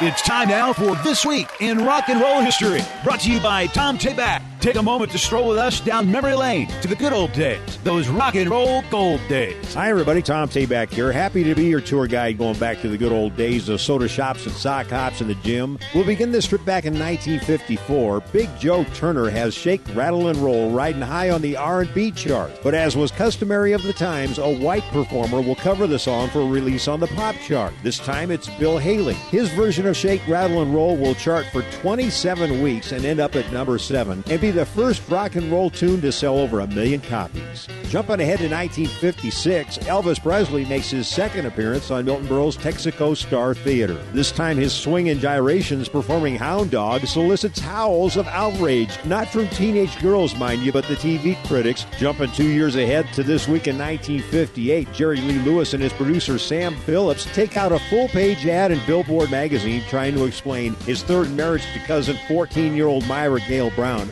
It's time now for This Week in Rock and Roll History, brought to you by Tom Tayback. Take a moment to stroll with us down memory lane to the good old days, those rock and roll gold days. Hi, everybody. Tom Tayback here. Happy to be your tour guide going back to the good old days of soda shops and sock hops in the gym. We'll begin this trip back in 1954. Big Joe Turner has Shake, Rattle, and Roll riding high on the R&B chart. But as was customary of the times, a white performer will cover the song for release on the pop chart. This time it's Bill Haley. His version of Shake, Rattle, and Roll will chart for 27 weeks and end up at number 7 and be the first rock and roll tune to sell over 1 million copies. Jumping ahead to 1956, Elvis Presley makes his second appearance on Milton Berle's Texaco Star Theater. This time his swing and gyrations performing Hound Dog solicits howls of outrage, not from teenage girls, mind you, but the TV critics. Jumping 2 years ahead to this week in 1958, Jerry Lee Lewis and his producer Sam Phillips take out a full-page ad in Billboard magazine trying to explain his third marriage to cousin 14-year-old Myra Gale Brown.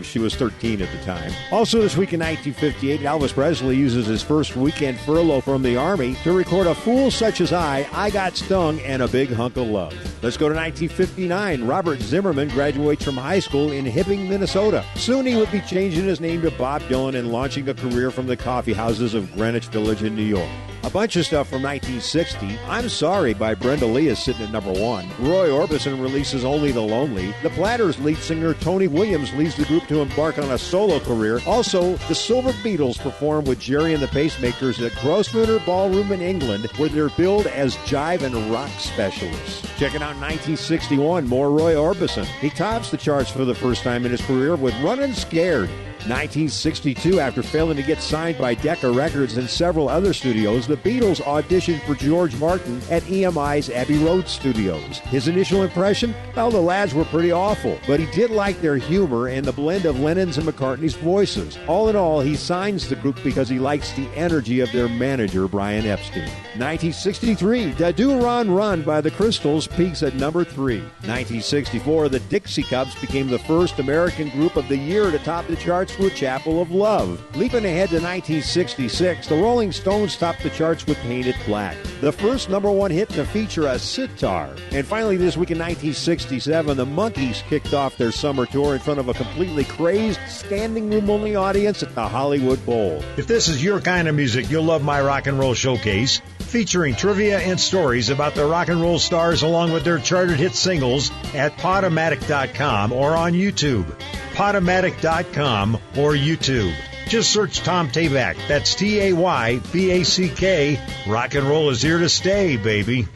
She was 13 at the time. Also this week in 1958, Elvis Presley uses his first weekend furlough from the Army to record A Fool Such As I Got Stung, and A Big Hunk of Love. Let's go to 1959. Robert Zimmerman graduates from high school in Hibbing, Minnesota. Soon he would be changing his name to Bob Dylan and launching a career from the coffee houses of Greenwich Village in New York. A bunch of stuff from 1960. I'm Sorry by Brenda Lee is sitting at number 1. Roy Orbison releases Only the Lonely. The Platters lead singer Tony Williams leaves the group to embark on a solo career. Also, the Silver Beatles perform with Jerry and the Pacemakers at Grosvenor Ballroom in England, where they're billed as jive and rock specialists. Checking out 1961, more Roy Orbison. He tops the charts for the first time in his career with Runnin' Scared. 1962, after failing to get signed by Decca Records and several other studios, the Beatles auditioned for George Martin at EMI's Abbey Road Studios. His initial impression? Well, the lads were pretty awful, but he did like their humor and the blend of Lennon's and McCartney's voices. All in all, he signs the group because he likes the energy of their manager, Brian Epstein. 1963, Da Do Ron Run by the Crystals peaks at number 3. 1964, the Dixie Cups became the first American group of the year to top the charts with Chapel of Love. Leaping ahead to 1966, the Rolling Stones topped the charts with Painted Black, the first number 1 hit to feature a sitar. And finally, this week in 1967, the Monkees kicked off their summer tour in front of a completely crazed, standing-room-only audience at the Hollywood Bowl. If this is your kind of music, you'll love my Rock and Roll Showcase, featuring trivia and stories about the rock and roll stars along with their charted hit singles at Podomatic.com or on YouTube. Podomatic.com or YouTube. Just search Tom Tayback. That's Tayback. Rock and roll is here to stay, baby.